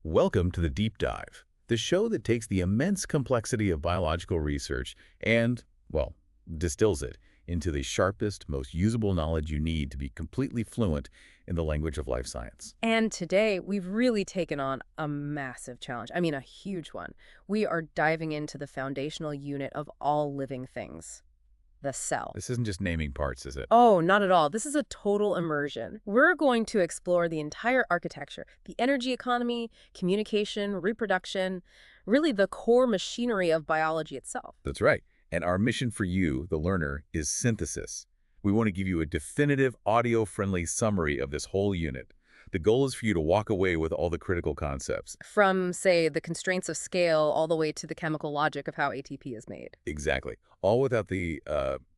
Welcome to the Deep Dive, the show that takes the immense complexity of biological research and, well, distills it into the sharpest, most usable knowledge you need to be completely fluent in the language of life science. And today, we've really taken on a massive challenge. I mean, a huge one. We are diving into the foundational unit of all living things, the cell. This isn't just naming parts, is it? Oh, not at all. This is a total immersion. We're going to explore the entire architecture, the energy economy, communication, reproduction, really the core machinery of biology itself. That's right. And our mission for you, the learner, is synthesis. We want to give you a definitive, audio-friendly summary of this whole unit. The goal is for you to walk away with all the critical concepts. From, say, the constraints of scale all the way to the chemical logic of how ATP is made. Exactly. All without the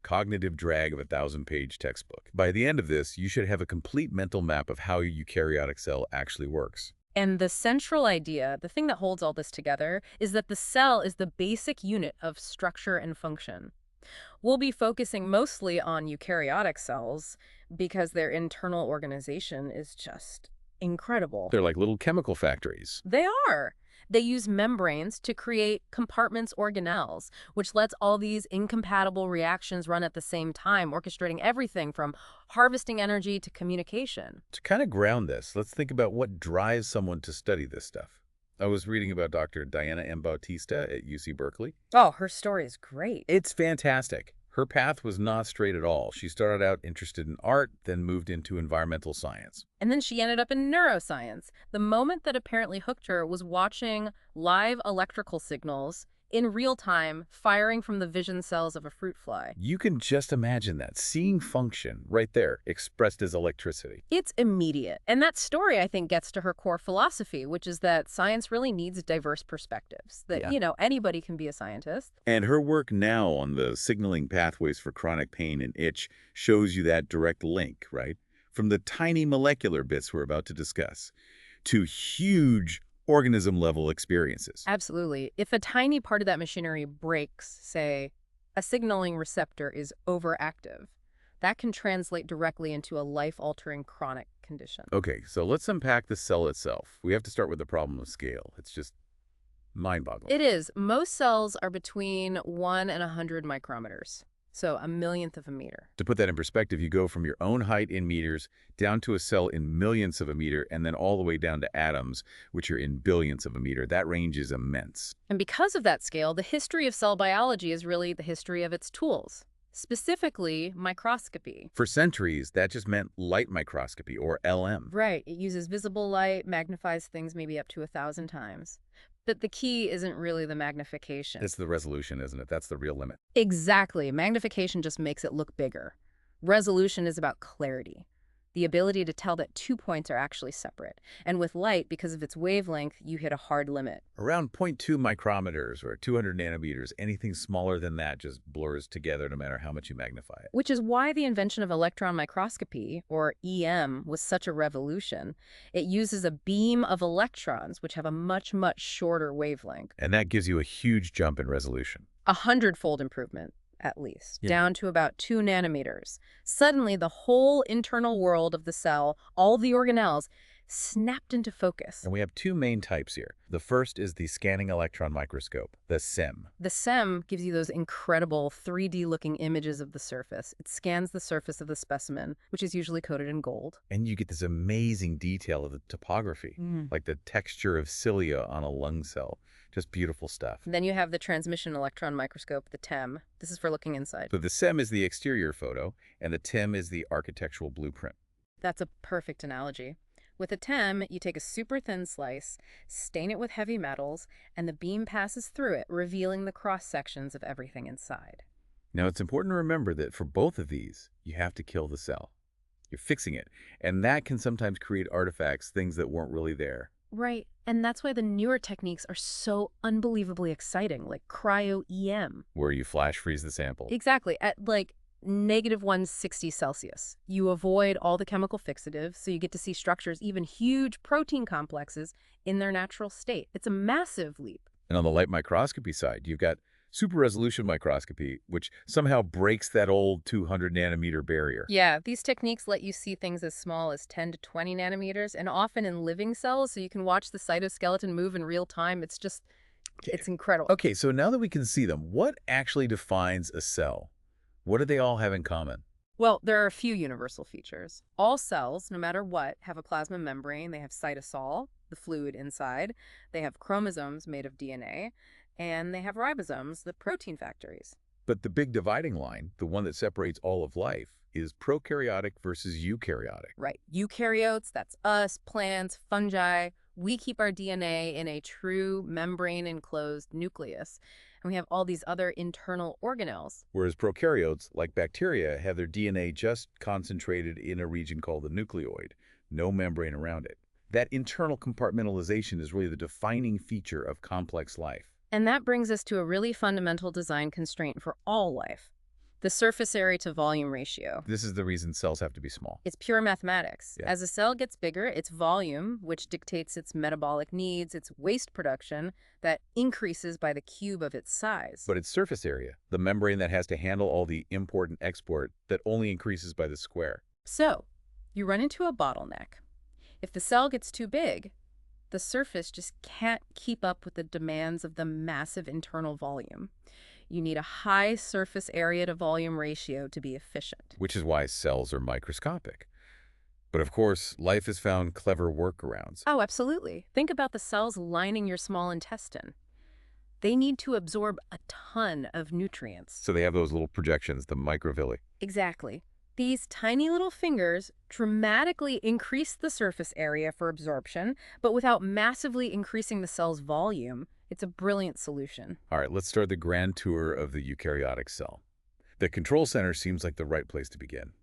cognitive drag of a 1,000-page textbook. By the end of this, you should have a complete mental map of how a eukaryotic cell actually works. And the central idea, the thing that holds all this together, is that the cell is the basic unit of structure and function. We'll be focusing mostly on eukaryotic cells because their internal organization is just incredible. They're like little chemical factories. They are. They use membranes to create compartments organelles, which lets all these incompatible reactions run at the same time, orchestrating everything from harvesting energy to communication. To kind of ground this, let's think about what drives someone to study this stuff. I was reading about Dr. Diana M. Bautista at UC Berkeley. Oh, her story is great. It's fantastic. Her path was not straight at all. She started out interested in art, then moved into environmental science. And then she ended up in neuroscience. The moment that apparently hooked her was watching live electrical signals in real time firing from the vision cells of a fruit fly. You can just imagine that, seeing function right there, expressed as electricity. It's immediate. And that story, I think, gets to her core philosophy, which is that science really needs diverse perspectives. That, anybody can be a scientist. And her work now on the signaling pathways for chronic pain and itch shows you that direct link, right? From the tiny molecular bits we're about to discuss to huge organism-level experiences. Absolutely. If a tiny part of that machinery breaks, say, a signaling receptor is overactive, that can translate directly into a life-altering chronic condition. Okay, so let's unpack the cell itself. We have to start with the problem of scale. It's just mind-boggling. It is. Most cells are between 1 and 100 micrometers. So a millionth of a meter. To put that in perspective, you go from your own height in meters down to a cell in millionths of a meter and then all the way down to atoms, which are in billionths of a meter. That range is immense. And because of that scale, the history of cell biology is really the history of its tools, specifically microscopy. For centuries, that just meant light microscopy, or LM. Right. It uses visible light, magnifies things maybe up to 1,000 times. But the key isn't really the magnification. It's the resolution, isn't it? That's the real limit. Exactly. Magnification just makes it look bigger. Resolution is about clarity, the ability to tell that 2 points are actually separate. And with light, because of its wavelength, you hit a hard limit. Around 0.2 micrometers or 200 nanometers, anything smaller than that just blurs together no matter how much you magnify it. Which is why the invention of electron microscopy, or EM, was such a revolution. It uses a beam of electrons, which have a much, much shorter wavelength. And that gives you a huge jump in resolution. 100-fold improvement, at least, down to about 2 nanometers. Suddenly, the whole internal world of the cell, all the organelles, snapped into focus. And we have two main types here. The first is the scanning electron microscope, the SEM. The SEM gives you those incredible 3D-looking images of the surface. It scans the surface of the specimen, which is usually coated in gold. And you get this amazing detail of the topography, like the texture of cilia on a lung cell. Just beautiful stuff. Then you have the transmission electron microscope, the TEM. This is for looking inside. So the SEM is the exterior photo, and the TEM is the architectural blueprint. That's a perfect analogy. With a TEM, you take a super thin slice, stain it with heavy metals, and the beam passes through it, revealing the cross-sections of everything inside. Now, it's important to remember that for both of these, you have to kill the cell. You're fixing it, and that can sometimes create artifacts, things that weren't really there. Right, and that's why the newer techniques are so unbelievably exciting, like cryo-EM. Where you flash freeze the sample. Exactly, at like -160 Celsius. You avoid all the chemical fixatives, so you get to see structures, even huge protein complexes, in their natural state. It's a massive leap. And on the light microscopy side, you've got super-resolution microscopy, which somehow breaks that old 200 nanometer barrier. Yeah, these techniques let you see things as small as 10 to 20 nanometers and often in living cells, so you can watch the cytoskeleton move in real time. Okay. It's incredible. Okay, so now that we can see them, what actually defines a cell? What do they all have in common? Well, there are a few universal features. All cells, no matter what, have a plasma membrane. They have cytosol, the fluid inside. They have chromosomes made of DNA. And they have ribosomes, the protein factories. But the big dividing line, the one that separates all of life, is prokaryotic versus eukaryotic. Right. Eukaryotes, that's us, plants, fungi. We keep our DNA in a true membrane-enclosed nucleus. And we have all these other internal organelles. Whereas prokaryotes, like bacteria, have their DNA just concentrated in a region called the nucleoid, no membrane around it. That internal compartmentalization is really the defining feature of complex life. And that brings us to a really fundamental design constraint for all life, the surface area to volume ratio. This is the reason cells have to be small. It's pure mathematics. Yeah. As a cell gets bigger, its volume, which dictates its metabolic needs, its waste production, that increases by the cube of its size. But its surface area, the membrane that has to handle all the import and export, that only increases by the square. So, you run into a bottleneck. If the cell gets too big, the surface just can't keep up with the demands of the massive internal volume. You need a high surface area to volume ratio to be efficient. Which is why cells are microscopic. But of course, life has found clever workarounds. Oh, absolutely. Think about the cells lining your small intestine. They need to absorb a ton of nutrients. So they have those little projections, the microvilli. Exactly. These tiny little fingers dramatically increase the surface area for absorption, but without massively increasing the cell's volume. It's a brilliant solution. All right, let's start the grand tour of the eukaryotic cell. The control center seems like the right place to begin.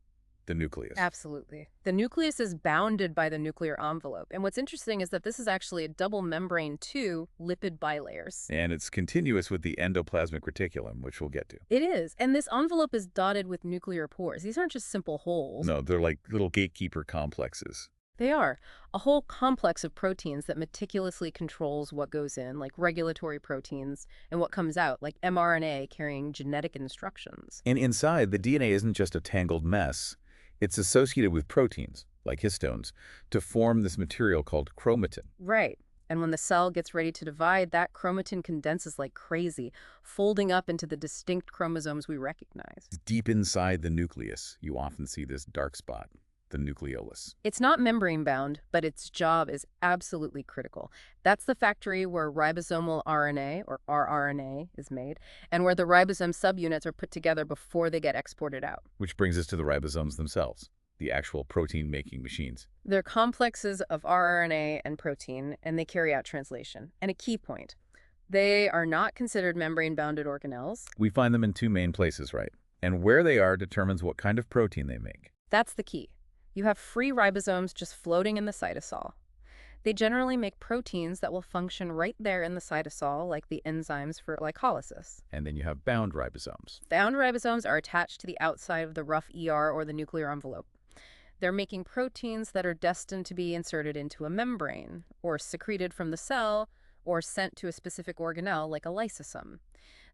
The nucleus. Absolutely. The nucleus is bounded by the nuclear envelope. And what's interesting is that this is actually a double membrane too, lipid bilayers. And it's continuous with the endoplasmic reticulum, which we'll get to. It is. And this envelope is dotted with nuclear pores. These aren't just simple holes. No, they're like little gatekeeper complexes. They are. A whole complex of proteins that meticulously controls what goes in, like regulatory proteins, and what comes out, like mRNA carrying genetic instructions. And inside, the DNA isn't just a tangled mess. It's associated with proteins, like histones, to form this material called chromatin. Right. And when the cell gets ready to divide, that chromatin condenses like crazy, folding up into the distinct chromosomes we recognize. Deep inside the nucleus, you often see this dark spot, the nucleolus. It's not membrane-bound, but its job is absolutely critical. That's the factory where ribosomal RNA, or rRNA, is made, and where the ribosome subunits are put together before they get exported out. Which brings us to the ribosomes themselves, the actual protein-making machines. They're complexes of rRNA and protein, and they carry out translation. And a key point, they are not considered membrane-bounded organelles. We find them in two main places, right? And where they are determines what kind of protein they make. That's the key. You have free ribosomes just floating in the cytosol. They generally make proteins that will function right there in the cytosol, like the enzymes for glycolysis. And then you have bound ribosomes. Bound ribosomes are attached to the outside of the rough ER or the nuclear envelope. They're making proteins that are destined to be inserted into a membrane, or secreted from the cell, or sent to a specific organelle like a lysosome.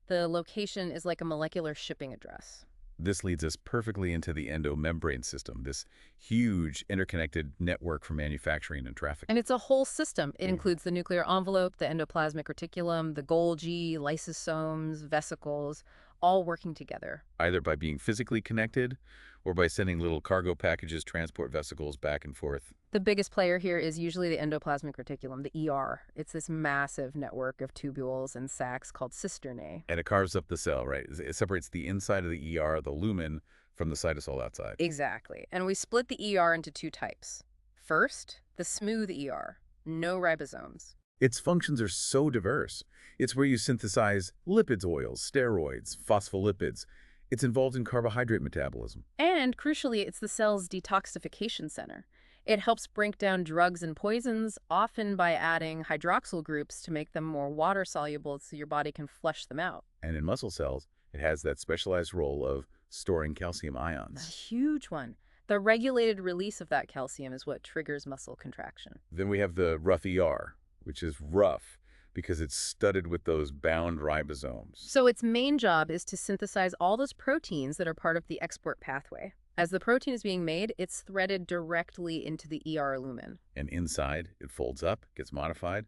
The location is like a molecular shipping address. This leads us perfectly into the endomembrane system, this huge interconnected network for manufacturing and trafficking. And it's a whole system. It includes the nuclear envelope, the endoplasmic reticulum, the Golgi, lysosomes, vesicles, all working together. Either by being physically connected or by sending little cargo packages, transport vesicles back and forth. The biggest player here is usually the endoplasmic reticulum, the ER. It's this massive network of tubules and sacs called cisternae. And it carves up the cell, right? It separates the inside of the ER, the lumen, from the cytosol outside. Exactly. And we split the ER into two types. First, the smooth ER, no ribosomes. Its functions are so diverse. It's where you synthesize lipids, oils, steroids, phospholipids. It's involved in carbohydrate metabolism. And crucially, it's the cell's detoxification center. It helps break down drugs and poisons, often by adding hydroxyl groups to make them more water-soluble so your body can flush them out. And in muscle cells, it has that specialized role of storing calcium A ions. huge one. The regulated release of that calcium is what triggers muscle contraction. Then we have the rough ER, which is rough, because it's studded with those bound ribosomes. So its main job is to synthesize all those proteins that are part of the export pathway. As the protein is being made, it's threaded directly into the ER lumen. And inside, it folds up, gets modified.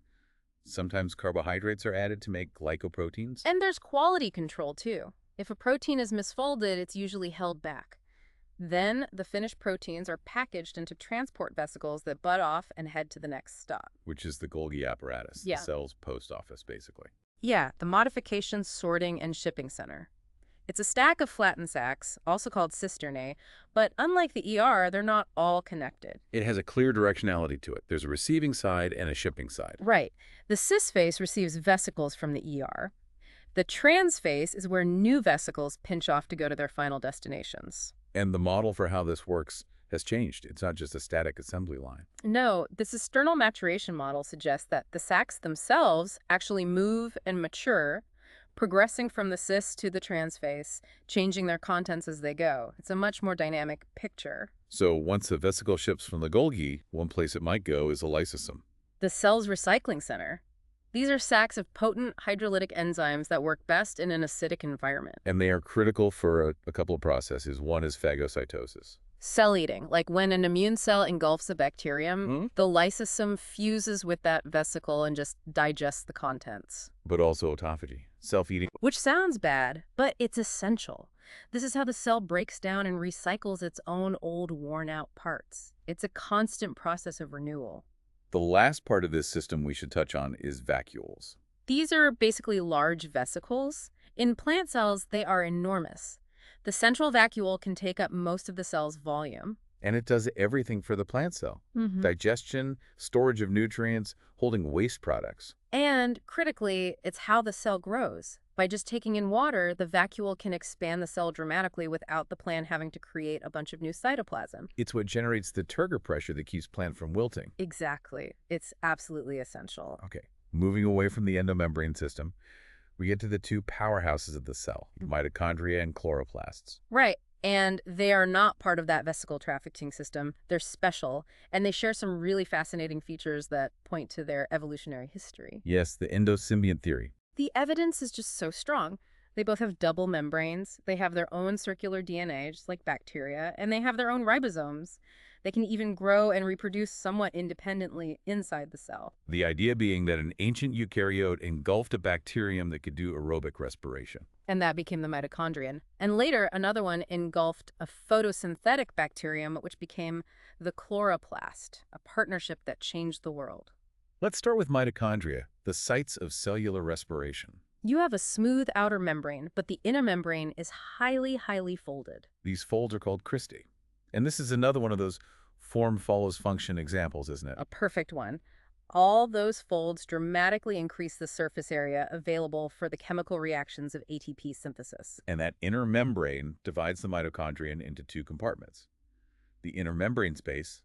Sometimes carbohydrates are added to make glycoproteins. And there's quality control, too. If a protein is misfolded, it's usually held back. Then the finished proteins are packaged into transport vesicles that bud off and head to the next stop. Which is the Golgi apparatus, Yeah. the cell's post office, basically. Yeah, the modification, sorting, and shipping center. It's a stack of flattened sacs, also called cisternae, but unlike the ER, they're not all connected. It has a clear directionality to it. There's a receiving side and a shipping side. Right. The cis face receives vesicles from the ER. The trans face is where new vesicles pinch off to go to their final destinations. And the model for how this works has changed. It's not just a static assembly line. No, this external maturation model suggests that the sacs themselves actually move and mature, progressing from the cis to the trans face, changing their contents as they go. It's a much more dynamic picture. So once a vesicle ships from the Golgi, one place it might go is a lysosome. The cell's recycling center. These are sacs of potent hydrolytic enzymes that work best in an acidic environment. And they are critical for a couple of processes. One is phagocytosis. Cell eating, like when an immune cell engulfs a bacterium, the lysosome fuses with that vesicle and just digests the contents. But also autophagy, self-eating. Which sounds bad, but it's essential. This is how the cell breaks down and recycles its own old, worn-out parts. It's a constant process of renewal. The last part of this system we should touch on is vacuoles. These are basically large vesicles. In plant cells, they are enormous. The central vacuole can take up most of the cell's volume. And it does everything for the plant cell. Digestion, storage of nutrients, holding waste products. And critically, it's how the cell grows. By just taking in water, the vacuole can expand the cell dramatically without the plant having to create a bunch of new cytoplasm. It's what generates the turgor pressure that keeps plant from wilting. Exactly. It's absolutely essential. Okay, moving away from the endomembrane system, we get to the two powerhouses of the cell, mitochondria and chloroplasts. Right. And they are not part of that vesicle trafficking system. They're special, and they share some really fascinating features that point to their evolutionary history. Yes, the endosymbiont theory. The evidence is just so strong. They both have double membranes, they have their own circular DNA, just like bacteria, and they have their own ribosomes. They can even grow and reproduce somewhat independently inside the cell. The idea being that an ancient eukaryote engulfed a bacterium that could do aerobic respiration. And that became the mitochondrion. And later, another one engulfed a photosynthetic bacterium, which became the chloroplast, a partnership that changed the world. Let's start with mitochondria, the sites of cellular respiration. You have a smooth outer membrane, but the inner membrane is highly, highly folded. These folds are called cristae. And this is another one of those form follows function examples, isn't it? A perfect one. All those folds dramatically increase the surface area available for the chemical reactions of ATP synthesis. And that inner membrane divides the mitochondrion into two compartments, the inner membrane space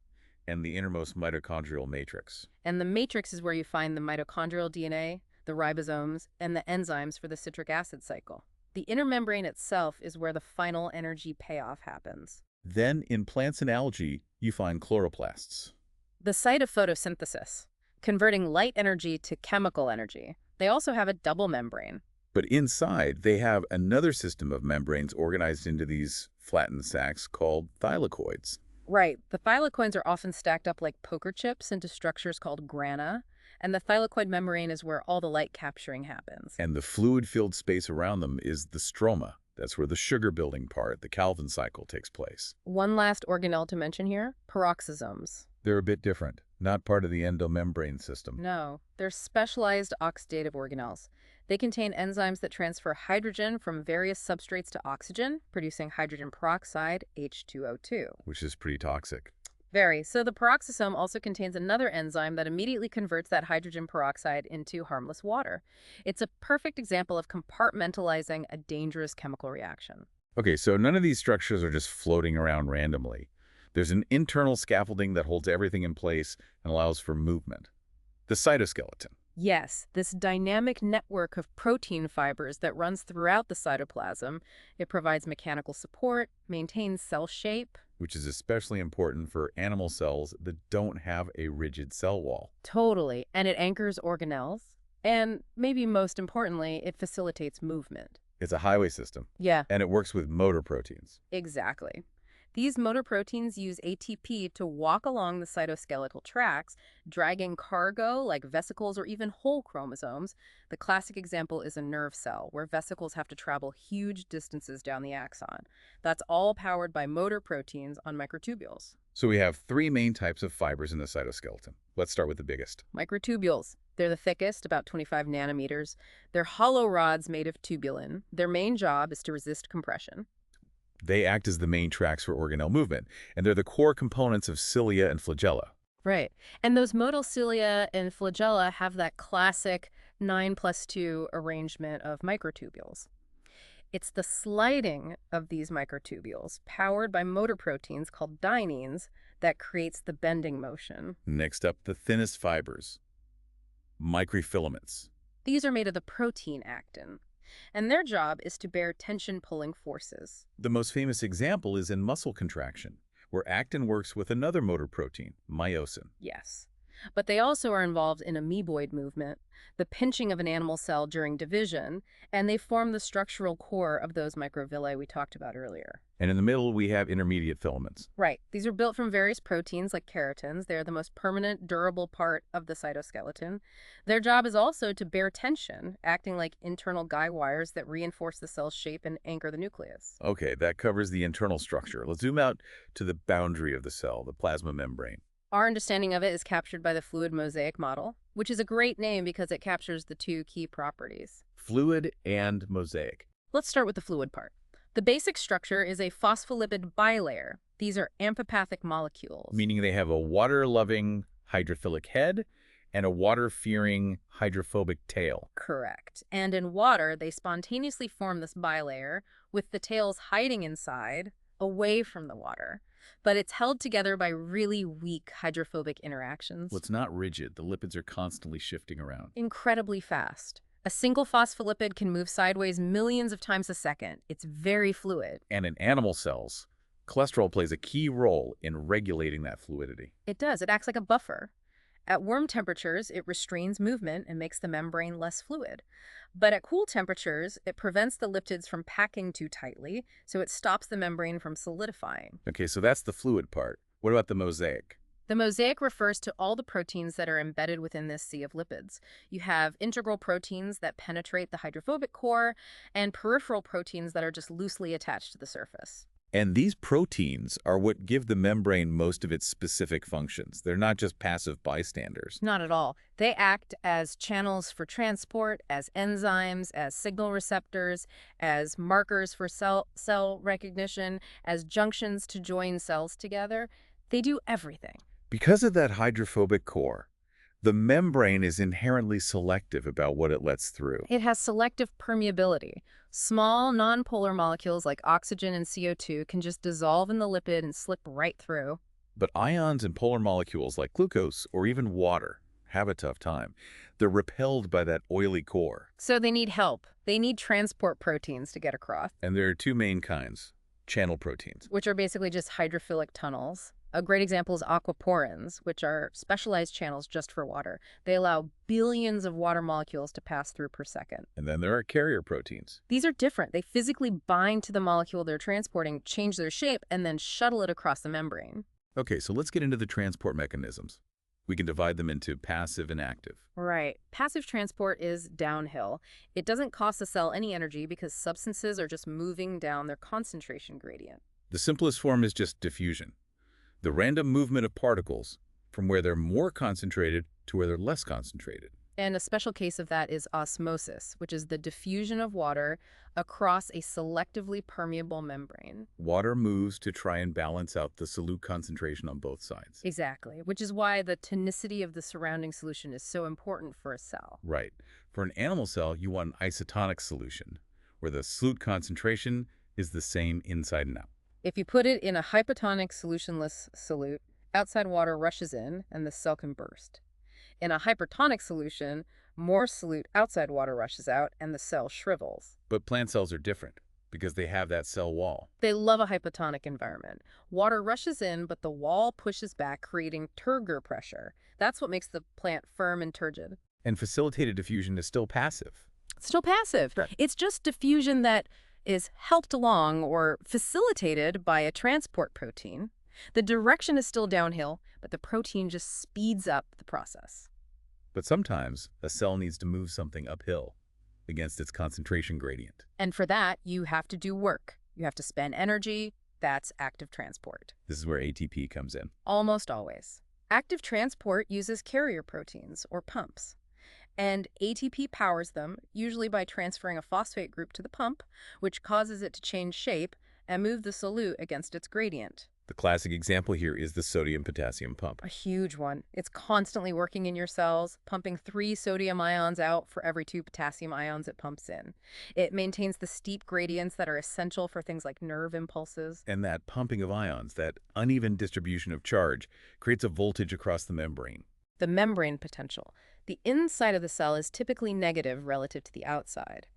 and the innermost mitochondrial matrix. And the matrix is where you find the mitochondrial DNA, the ribosomes, and the enzymes for the citric acid cycle. The inner membrane itself is where the final energy payoff happens. Then, in plants and algae, you find chloroplasts. The site of photosynthesis, converting light energy to chemical energy. They also have a double membrane. But inside, they have another system of membranes organized into these flattened sacs called thylakoids. Right. The thylakoids are often stacked up like poker chips into structures called grana, and the thylakoid membrane is where all the light capturing happens. And the fluid-filled space around them is the stroma. That's where the sugar-building part, the Calvin cycle, takes place. One last organelle to mention here, peroxisomes. They're a bit different, not part of the endomembrane system. No, they're specialized oxidative organelles. They contain enzymes that transfer hydrogen from various substrates to oxygen, producing hydrogen peroxide, H2O2. Which is pretty toxic. Very. So the peroxisome also contains another enzyme that immediately converts that hydrogen peroxide into harmless water. It's a perfect example of compartmentalizing a dangerous chemical reaction. Okay, so none of these structures are just floating around randomly. There's an internal scaffolding that holds everything in place and allows for movement. The cytoskeleton. Yes, this dynamic network of protein fibers that runs throughout the cytoplasm. It provides mechanical support, maintains cell shape. Which is especially important for animal cells that don't have a rigid cell wall. Totally. And it anchors organelles. And maybe most importantly, it facilitates movement. It's a highway system, Yeah, and it works with motor proteins. exactly. These motor proteins use ATP to walk along the cytoskeletal tracks, dragging cargo like vesicles or even whole chromosomes. The classic example is a nerve cell, where vesicles have to travel huge distances down the axon. That's all powered by motor proteins on microtubules. So we have three main types of fibers in the cytoskeleton. Let's start with the biggest. Microtubules. They're the thickest, about 25 nanometers. They're hollow rods made of tubulin. Their main job is to resist compression. They act as the main tracks for organelle movement, and they're the core components of cilia and flagella. Right. And those modal cilia and flagella have that classic 9+2 arrangement of microtubules. It's the sliding of these microtubules, powered by motor proteins called dyneins, that creates the bending motion. Next up, the thinnest fibers, microfilaments. These are made of the protein actin, and their job is to bear tension-pulling forces. The most famous example is in muscle contraction, where actin works with another motor protein, myosin. Yes. But they also are involved in amoeboid movement, the pinching of an animal cell during division, and they form the structural core of those microvilli we talked about earlier. And in the middle, we have intermediate filaments. Right. These are built from various proteins like keratins. They're the most permanent, durable part of the cytoskeleton. Their job is also to bear tension, acting like internal guy wires that reinforce the cell's shape and anchor the nucleus. Okay, that covers the internal structure. Let's zoom out to the boundary of the cell, the plasma membrane. Our understanding of it is captured by the fluid mosaic model, which is a great name because it captures the two key properties. Fluid and mosaic. Let's start with the fluid part. The basic structure is a phospholipid bilayer. These are amphipathic molecules. Meaning they have a water-loving hydrophilic head and a water-fearing hydrophobic tail. Correct. And in water, they spontaneously form this bilayer with the tails hiding inside, away from the water. But it's held together by really weak hydrophobic interactions. Well, it's not rigid. The lipids are constantly shifting around. Incredibly fast. A single phospholipid can move sideways millions of times a second. It's very fluid. And in animal cells, cholesterol plays a key role in regulating that fluidity. It does. It acts like a buffer. At warm temperatures, it restrains movement and makes the membrane less fluid. But at cool temperatures, it prevents the lipids from packing too tightly, so it stops the membrane from solidifying. Okay, so that's the fluid part. What about the mosaic? The mosaic refers to all the proteins that are embedded within this sea of lipids. You have integral proteins that penetrate the hydrophobic core, and peripheral proteins that are just loosely attached to the surface. And these proteins are what give the membrane most of its specific functions. They're not just passive bystanders. Not at all. They act as channels for transport, as enzymes, as signal receptors, as markers for cell recognition, as junctions to join cells together. They do everything. Because of that hydrophobic core, the membrane is inherently selective about what it lets through. It has selective permeability. Small, nonpolar molecules like oxygen and CO2 can just dissolve in the lipid and slip right through. But ions and polar molecules like glucose or even water have a tough time. They're repelled by that oily core. So they need help. They need transport proteins to get across, And there are two main kinds, channel proteins. which are basically just hydrophilic tunnels. A great example is aquaporins, which are specialized channels just for water. They allow billions of water molecules to pass through per second. And then there are carrier proteins. These are different. They physically bind to the molecule they're transporting, change their shape, and then shuttle it across the membrane. Okay, so let's get into the transport mechanisms. We can divide them into passive and active. Right. Passive transport is downhill. It doesn't cost the cell any energy because substances are just moving down their concentration gradient. The simplest form is just diffusion. The random movement of particles from where they're more concentrated to where they're less concentrated. And a special case of that is osmosis, which is the diffusion of water across a selectively permeable membrane. Water moves to try and balance out the solute concentration on both sides. Exactly, which is why the tonicity of the surrounding solution is so important for a cell. Right. For an animal cell, you want an isotonic solution, where the solute concentration is the same inside and out. If you put it in a hypotonic solutionless solute, outside water rushes in and the cell can burst. In a hypertonic solution, more solute outside water rushes out and the cell shrivels. But plant cells are different because they have that cell wall. They love a hypotonic environment. Water rushes in, but the wall pushes back, creating turgor pressure. That's what makes the plant firm and turgid. And facilitated diffusion is still passive. It's still passive. Sure. It's just diffusion that is helped along or facilitated by a transport protein. The direction is still downhill, but the protein just speeds up the process. But sometimes a cell needs to move something uphill against its concentration gradient. And for that, you have to do work. You have to spend energy. That's active transport. This is where ATP comes in. Almost always. Active transport uses carrier proteins, or pumps. And ATP powers them, usually by transferring a phosphate group to the pump, which causes it to change shape and move the solute against its gradient. The classic example here is the sodium-potassium pump. A huge one. It's constantly working in your cells, pumping 3 sodium ions out for every 2 potassium ions it pumps in. It maintains the steep gradients that are essential for things like nerve impulses. And that pumping of ions, that uneven distribution of charge, creates a voltage across the membrane. The membrane potential. The inside of the cell is typically negative relative to the outside.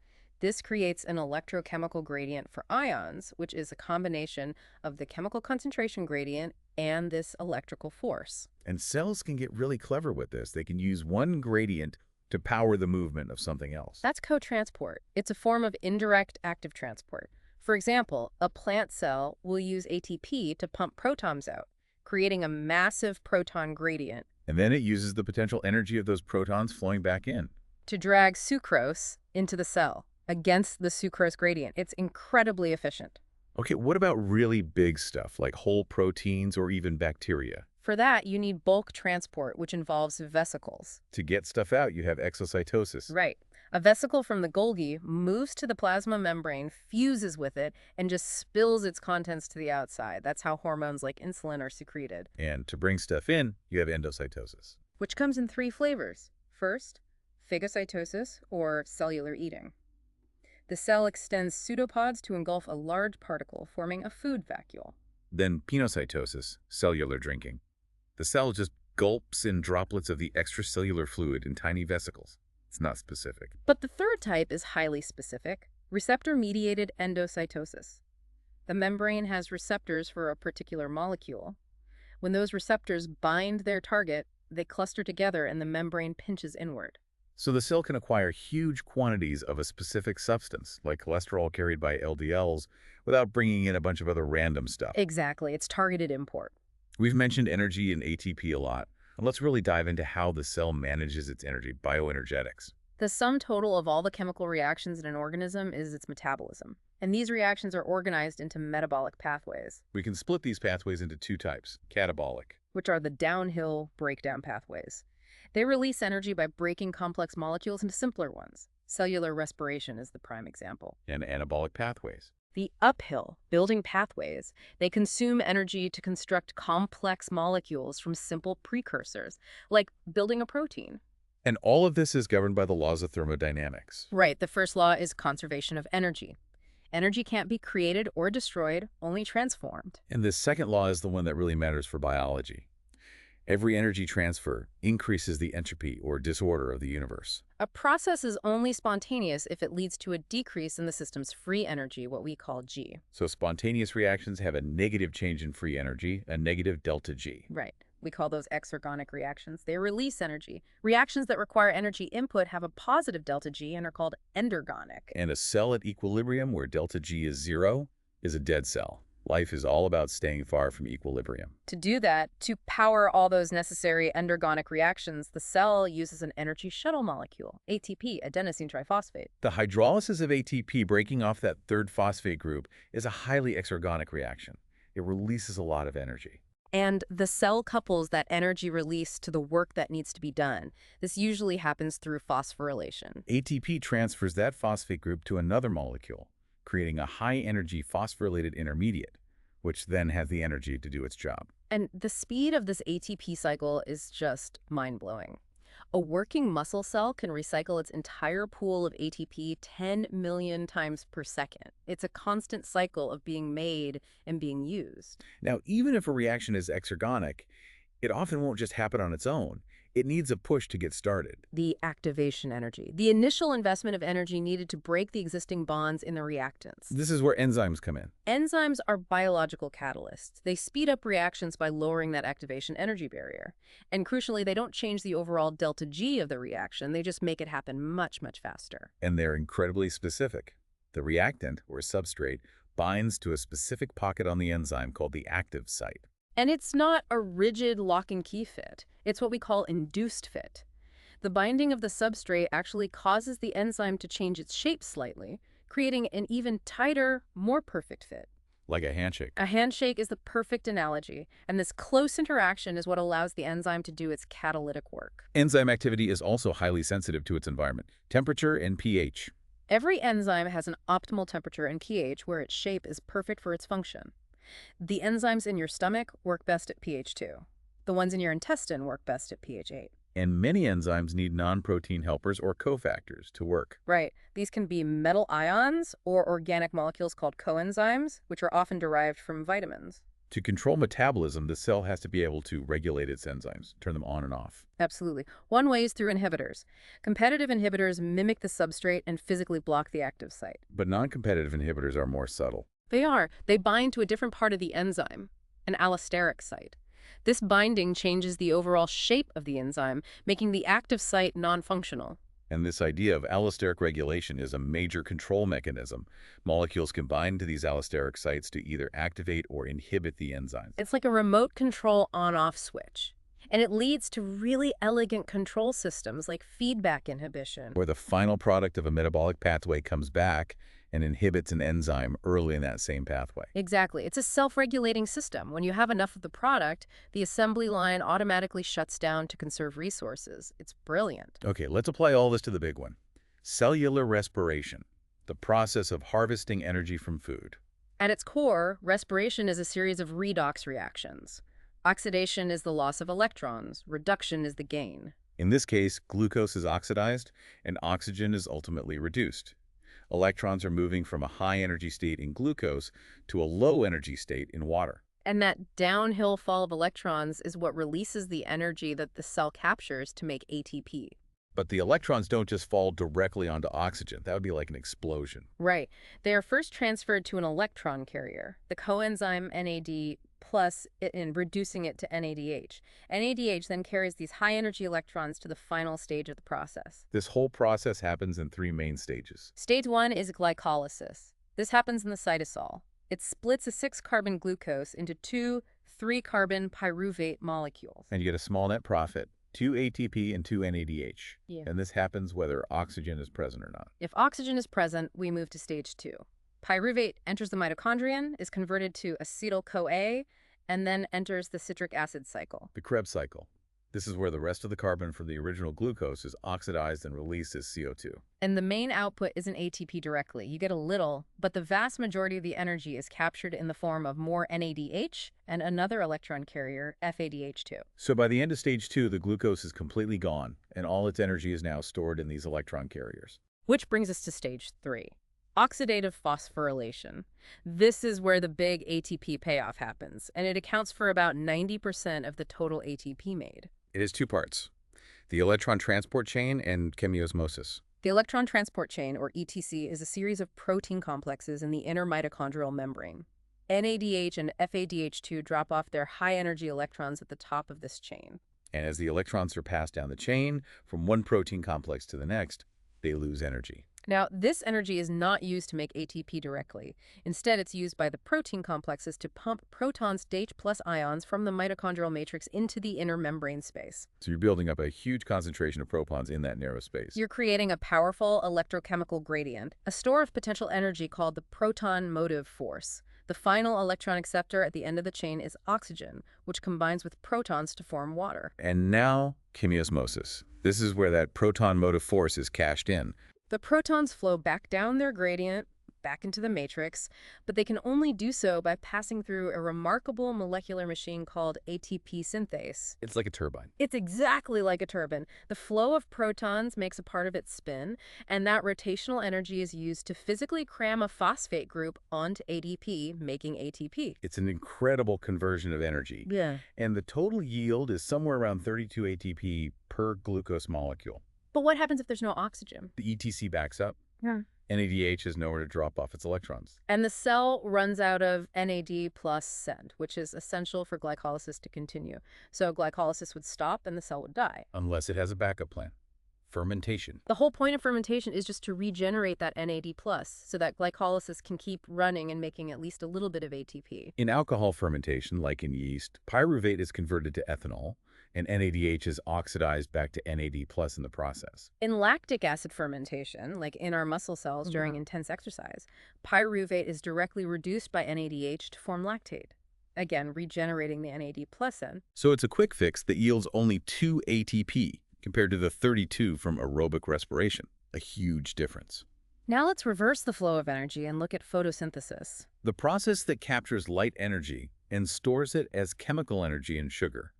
This creates an electrochemical gradient for ions, which is a combination of the chemical concentration gradient and this electrical force. And cells can get really clever with this. They can use one gradient to power the movement of something else. That's cotransport. It's a form of indirect active transport. For example, a plant cell will use ATP to pump protons out, creating a massive proton gradient. And then it uses the potential energy of those protons flowing back in to drag sucrose into the cell against the sucrose gradient. It's incredibly efficient. Okay, what about really big stuff like whole proteins or even bacteria? For that, you need bulk transport, which involves vesicles. To get stuff out, you have exocytosis. Right. A vesicle from the Golgi moves to the plasma membrane, fuses with it, and just spills its contents to the outside. That's how hormones like insulin are secreted. And to bring stuff in, you have endocytosis, which comes in 3 flavors. First, phagocytosis, or cellular eating. The cell extends pseudopods to engulf a large particle, forming a food vacuole. Then penocytosis, cellular drinking. The cell just gulps in droplets of the extracellular fluid in tiny vesicles. It's not specific. But the third type is highly specific, receptor-mediated endocytosis. The membrane has receptors for a particular molecule. When those receptors bind their target, they cluster together and the membrane pinches inward. So the cell can acquire huge quantities of a specific substance, like cholesterol carried by LDLs, without bringing in a bunch of other random stuff. Exactly. It's targeted import. We've mentioned energy and ATP a lot, and let's really dive into how the cell manages its energy, bioenergetics. The sum total of all the chemical reactions in an organism is its metabolism. And these reactions are organized into metabolic pathways. We can split these pathways into 2 types, catabolic, which are the downhill breakdown pathways. They release energy by breaking complex molecules into simpler ones. Cellular respiration is the prime example. and anabolic pathways. The uphill building pathways, they consume energy to construct complex molecules from simple precursors, like building a protein. And all of this is governed by the laws of thermodynamics. Right, the first law is conservation of energy. Energy can't be created or destroyed, only transformed. And this second law is the one that really matters for biology. Every energy transfer increases the entropy or disorder of the universe. A process is only spontaneous if it leads to a decrease in the system's free energy, what we call G. So spontaneous reactions have a negative change in free energy, a negative delta G. Right. We call those exergonic reactions. They release energy. Reactions that require energy input have a positive delta G and are called endergonic. And a cell at equilibrium where delta G is 0 is a dead cell. Life is all about staying far from equilibrium. To do that, to power all those necessary endergonic reactions, the cell uses an energy shuttle molecule, ATP, adenosine triphosphate. The hydrolysis of ATP breaking off that third phosphate group is a highly exergonic reaction. It releases a lot of energy. And the cell couples that energy release to the work that needs to be done. This usually happens through phosphorylation. ATP transfers that phosphate group to another molecule, creating a high-energy phosphorylated intermediate, which then has the energy to do its job. And the speed of this ATP cycle is just mind-blowing. A working muscle cell can recycle its entire pool of ATP 10 million times per second. It's a constant cycle of being made and being used. Now, even if a reaction is exergonic, it often won't just happen on its own. It needs a push to get started. The activation energy, the initial investment of energy needed to break the existing bonds in the reactants. This is where enzymes come in. Enzymes are biological catalysts. They speed up reactions by lowering that activation energy barrier. And crucially, they don't change the overall delta G of the reaction. They just make it happen much, much faster. And they're incredibly specific. The reactant, or substrate, binds to a specific pocket on the enzyme called the active site. And it's not a rigid lock-and-key fit. It's what we call induced fit. The binding of the substrate actually causes the enzyme to change its shape slightly, creating an even tighter, more perfect fit. Like a handshake. A handshake is the perfect analogy, and this close interaction is what allows the enzyme to do its catalytic work. Enzyme activity is also highly sensitive to its environment, temperature and pH. Every enzyme has an optimal temperature and pH where its shape is perfect for its function. The enzymes in your stomach work best at pH 2. The ones in your intestine work best at pH 8. And many enzymes need non-protein helpers or cofactors to work. Right. These can be metal ions or organic molecules called coenzymes, which are often derived from vitamins. To control metabolism, the cell has to be able to regulate its enzymes, turn them on and off. Absolutely. One way is through inhibitors. Competitive inhibitors mimic the substrate and physically block the active site. But non-competitive inhibitors are more subtle. They are. They bind to a different part of the enzyme, an allosteric site. This binding changes the overall shape of the enzyme, making the active site non-functional. And this idea of allosteric regulation is a major control mechanism. Molecules can bind to these allosteric sites to either activate or inhibit the enzymes. It's like a remote control on-off switch. And it leads to really elegant control systems like feedback inhibition. Where the final product of a metabolic pathway comes back and inhibits an enzyme early in that same pathway. Exactly. It's a self-regulating system. When you have enough of the product, the assembly line automatically shuts down to conserve resources. It's brilliant. Okay, let's apply all this to the big one. Cellular respiration, the process of harvesting energy from food. At its core, respiration is a series of redox reactions. Oxidation is the loss of electrons. Reduction is the gain. In this case, glucose is oxidized and oxygen is ultimately reduced. Electrons are moving from a high-energy state in glucose to a low-energy state in water. And that downhill fall of electrons is what releases the energy that the cell captures to make ATP. But the electrons don't just fall directly onto oxygen. That would be like an explosion. Right. They are first transferred to an electron carrier, the coenzyme NAD+, in reducing it to NADH. NADH then carries these high-energy electrons to the final stage of the process. This whole process happens in 3 main stages. Stage 1 is glycolysis. This happens in the cytosol. It splits a 6-carbon glucose into 2 3-carbon pyruvate molecules. And you get a small net profit, 2 ATP and 2 NADH. Yeah. And this happens whether oxygen is present or not. If oxygen is present, we move to stage 2. Pyruvate enters the mitochondrion, is converted to acetyl-CoA, and then enters the citric acid cycle. The Krebs cycle. This is where the rest of the carbon from the original glucose is oxidized and released as CO2. And the main output isn't ATP directly. You get a little, but the vast majority of the energy is captured in the form of more NADH and another electron carrier, FADH2. So by the end of stage 2, the glucose is completely gone, and all its energy is now stored in these electron carriers. Which brings us to stage 3. Oxidative phosphorylation. This is where the big ATP payoff happens, and it accounts for about 90% of the total ATP made. It has 2 parts, the electron transport chain and chemiosmosis. The electron transport chain, or ETC, is a series of protein complexes in the inner mitochondrial membrane. NADH and FADH2 drop off their high-energy electrons at the top of this chain. And as the electrons are passed down the chain from one protein complex to the next, they lose energy. Now, this energy is not used to make ATP directly. Instead, it's used by the protein complexes to pump protons, H+ ions from the mitochondrial matrix into the inner membrane space. So you're building up a huge concentration of protons in that narrow space. You're creating a powerful electrochemical gradient, a store of potential energy called the proton-motive force. The final electron acceptor at the end of the chain is oxygen, which combines with protons to form water. And now, chemiosmosis. This is where that proton-motive force is cashed in. The protons flow back down their gradient, back into the matrix, but they can only do so by passing through a remarkable molecular machine called ATP synthase. It's like a turbine. It's exactly like a turbine. The flow of protons makes a part of its spin, and that rotational energy is used to physically cram a phosphate group onto ADP, making ATP. It's an incredible conversion of energy. Yeah. And the total yield is somewhere around 32 ATP per glucose molecule. But what happens if there's no oxygen? The ETC backs up. Yeah. NADH has nowhere to drop off its electrons. And the cell runs out of NAD plus send, which is essential for glycolysis to continue. So glycolysis would stop and the cell would die. Unless it has a backup plan. Fermentation. The whole point of fermentation is just to regenerate that NAD plus so that glycolysis can keep running and making at least a little bit of ATP. In alcohol fermentation, like in yeast, pyruvate is converted to ethanol, and NADH is oxidized back to NAD plus in the process. In lactic acid fermentation, like in our muscle cells during intense exercise, pyruvate is directly reduced by NADH to form lactate, again regenerating the NAD plus end. So it's a quick fix that yields only 2 ATP compared to the 32 from aerobic respiration. A huge difference. Now let's reverse the flow of energy and look at photosynthesis. The process that captures light energy and stores it as chemical energy in sugar.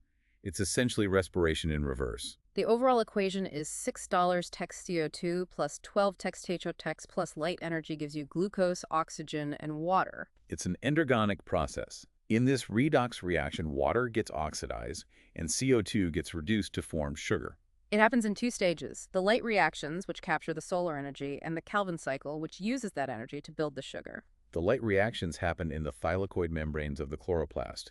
It's essentially respiration in reverse. The overall equation is $6 text CO2 plus 12 text HOtex plus light energy gives you glucose, oxygen, and water. It's an endergonic process. In this redox reaction, water gets oxidized and CO2 gets reduced to form sugar. It happens in 2 stages, the light reactions, which capture the solar energy, and the Calvin cycle, which uses that energy to build the sugar. The light reactions happen in the thylakoid membranes of the chloroplast.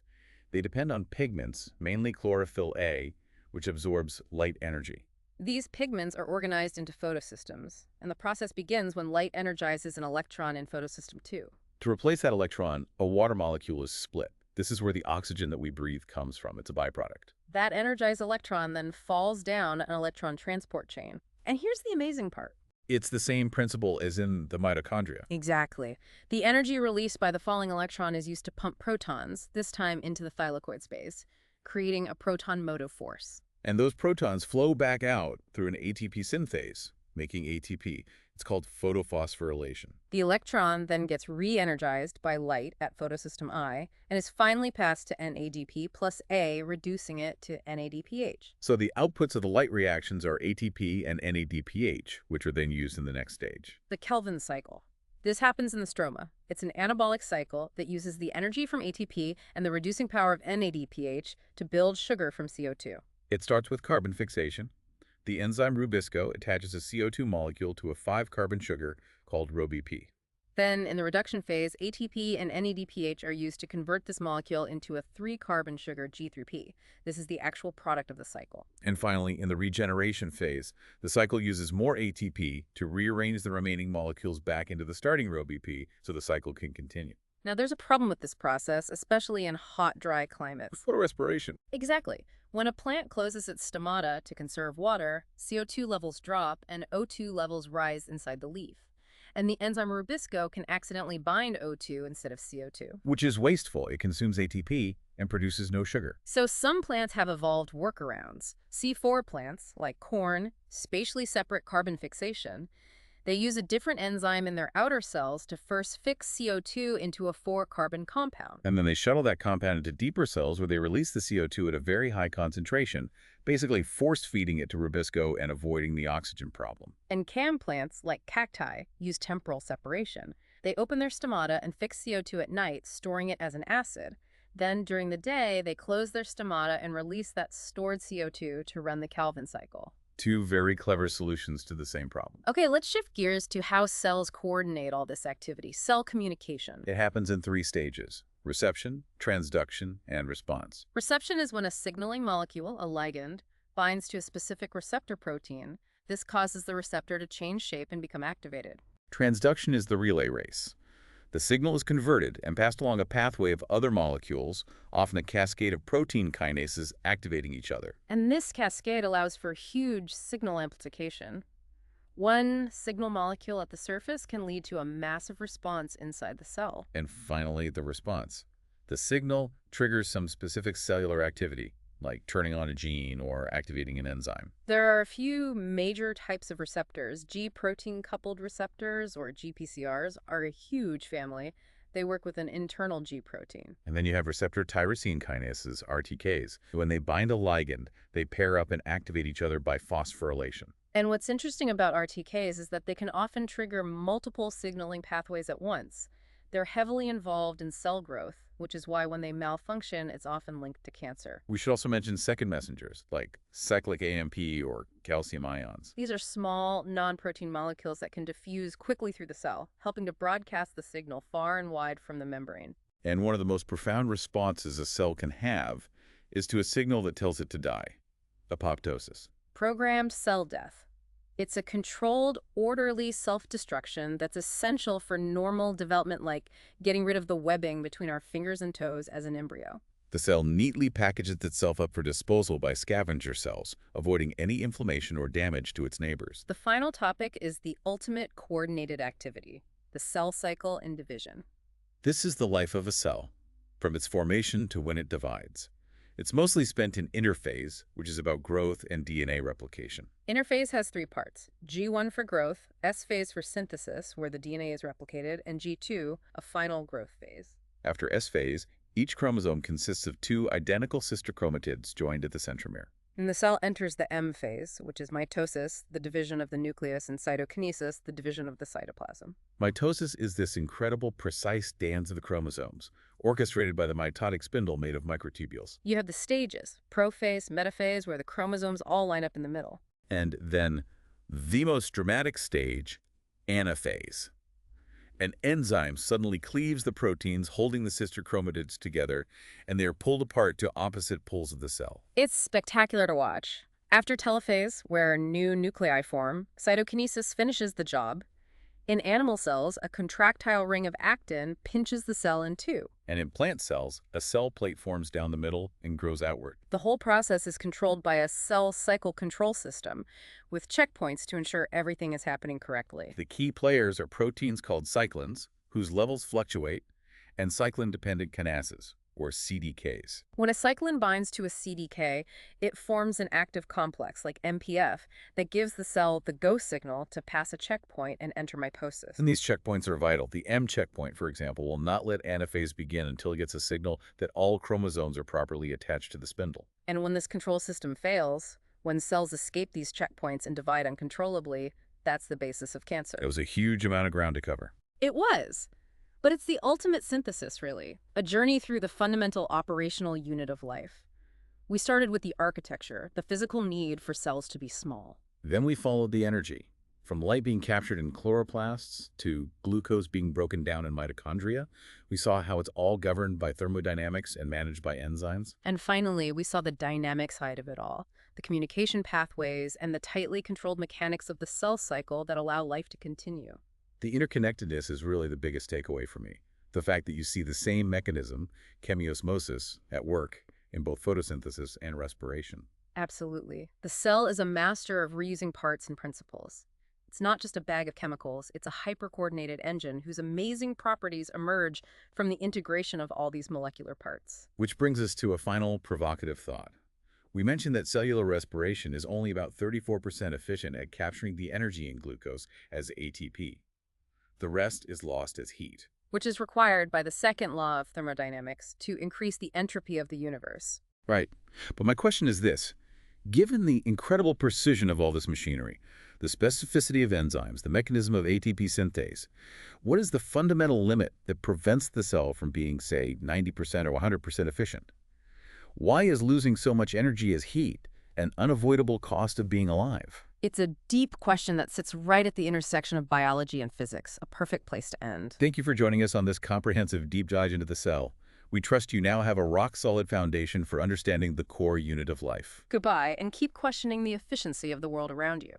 They depend on pigments, mainly chlorophyll A, which absorbs light energy. These pigments are organized into photosystems, and the process begins when light energizes an electron in photosystem 2. To replace that electron, a water molecule is split. This is where the oxygen that we breathe comes from. It's a byproduct. That energized electron then falls down an electron transport chain. And here's the amazing part. It's the same principle as in the mitochondria. Exactly. The energy released by the falling electron is used to pump protons, this time into the thylakoid space, creating a proton-motive force. And those protons flow back out through an ATP synthase, making ATP. It's called photophosphorylation. The electron then gets re-energized by light at photosystem I and is finally passed to NADP plus A, reducing it to NADPH. So the outputs of the light reactions are ATP and NADPH, which are then used in the next stage. The Calvin cycle. This happens in the stroma. It's an anabolic cycle that uses the energy from ATP and the reducing power of NADPH to build sugar from CO2. It starts with carbon fixation. The enzyme rubisco attaches a CO2 molecule to a 5-carbon sugar called RoBP. Then, in the reduction phase, ATP and NADPH are used to convert this molecule into a 3-carbon sugar G3P. This is the actual product of the cycle. And finally, in the regeneration phase, the cycle uses more ATP to rearrange the remaining molecules back into the starting RoBP so the cycle can continue. Now, there's a problem with this process, especially in hot, dry climates. Photorespiration. Exactly. When a plant closes its stomata to conserve water, CO2 levels drop and O2 levels rise inside the leaf. And the enzyme rubisco can accidentally bind O2 instead of CO2. Which is wasteful. It consumes ATP and produces no sugar. So some plants have evolved workarounds. C4 plants, like corn, spatially separate carbon fixation. They use a different enzyme in their outer cells to first fix CO2 into a 4-carbon compound. And then they shuttle that compound into deeper cells where they release the CO2 at a very high concentration, basically force-feeding it to rubisco and avoiding the oxygen problem. And CAM plants, like cacti, use temporal separation. They open their stomata and fix CO2 at night, storing it as an acid. Then, during the day, they close their stomata and release that stored CO2 to run the Calvin cycle. 2 very clever solutions to the same problem. Okay, let's shift gears to how cells coordinate all this activity, cell communication. It happens in 3 stages: reception, transduction, and response. Reception is when a signaling molecule, a ligand, binds to a specific receptor protein. This causes the receptor to change shape and become activated. Transduction is the relay race. The signal is converted and passed along a pathway of other molecules, often a cascade of protein kinases activating each other. And this cascade allows for huge signal amplification. One signal molecule at the surface can lead to a massive response inside the cell. And finally, the response. The signal triggers some specific cellular activity, like turning on a gene or activating an enzyme? There are a few major types of receptors. G protein-coupled receptors, or GPCRs, are a huge family. They work with an internal G protein. And then you have receptor tyrosine kinases, RTKs. When they bind a ligand, they pair up and activate each other by phosphorylation. And what's interesting about RTKs is that they can often trigger multiple signaling pathways at once. They're heavily involved in cell growth, which is why when they malfunction, it's often linked to cancer. We should also mention second messengers, like cyclic AMP or calcium ions. These are small, non-protein molecules that can diffuse quickly through the cell, helping to broadcast the signal far and wide from the membrane. And one of the most profound responses a cell can have is to a signal that tells it to die, apoptosis. Programmed cell death. It's a controlled, orderly self-destruction that's essential for normal development, like getting rid of the webbing between our fingers and toes as an embryo. The cell neatly packages itself up for disposal by scavenger cells, avoiding any inflammation or damage to its neighbors. The final topic is the ultimate coordinated activity, the cell cycle and division. This is the life of a cell, from its formation to when it divides. It's mostly spent in interphase, which is about growth and DNA replication. Interphase has three parts: G1 for growth, S phase for synthesis, where the DNA is replicated, and G2, a final growth phase. After S phase, each chromosome consists of two identical sister chromatids joined at the centromere. And the cell enters the M phase, which is mitosis, the division of the nucleus, and cytokinesis, the division of the cytoplasm. Mitosis is this incredible, precise dance of the chromosomes, orchestrated by the mitotic spindle made of microtubules. You have the stages: prophase, metaphase, where the chromosomes all line up in the middle. And then the most dramatic stage, anaphase. An enzyme suddenly cleaves the proteins holding the sister chromatids together, and they are pulled apart to opposite poles of the cell. It's spectacular to watch. After telophase, where new nuclei form, cytokinesis finishes the job. In animal cells, a contractile ring of actin pinches the cell in two. And in plant cells, a cell plate forms down the middle and grows outward. The whole process is controlled by a cell cycle control system, with checkpoints to ensure everything is happening correctly. The key players are proteins called cyclins, whose levels fluctuate, and cyclin-dependent kinases, or CDKs. When a cyclin binds to a CDK, it forms an active complex, like MPF, that gives the cell the go signal to pass a checkpoint and enter mitosis. And these checkpoints are vital. The M checkpoint, for example, will not let anaphase begin until it gets a signal that all chromosomes are properly attached to the spindle. And when this control system fails, when cells escape these checkpoints and divide uncontrollably, that's the basis of cancer. It was a huge amount of ground to cover. It was. But it's the ultimate synthesis, really, a journey through the fundamental operational unit of life. We started with the architecture, the physical need for cells to be small. Then we followed the energy, from light being captured in chloroplasts to glucose being broken down in mitochondria. We saw how it's all governed by thermodynamics and managed by enzymes. And finally, we saw the dynamic side of it all, the communication pathways and the tightly controlled mechanics of the cell cycle that allow life to continue. The interconnectedness is really the biggest takeaway for me. The fact that you see the same mechanism, chemiosmosis, at work in both photosynthesis and respiration. Absolutely. The cell is a master of reusing parts and principles. It's not just a bag of chemicals, it's a hyper-coordinated engine whose amazing properties emerge from the integration of all these molecular parts. Which brings us to a final provocative thought. We mentioned that cellular respiration is only about 34% efficient at capturing the energy in glucose as ATP. The rest is lost as heat, which is required by the second law of thermodynamics to increase the entropy of the universe. Right. But my question is this. Given the incredible precision of all this machinery, the specificity of enzymes, the mechanism of ATP synthase, what is the fundamental limit that prevents the cell from being, say, 90% or 100% efficient? Why is losing so much energy as heat an unavoidable cost of being alive? It's a deep question that sits right at the intersection of biology and physics, a perfect place to end. Thank you for joining us on this comprehensive deep dive into the cell. We trust you now have a rock-solid foundation for understanding the core unit of life. Goodbye, and keep questioning the efficiency of the world around you.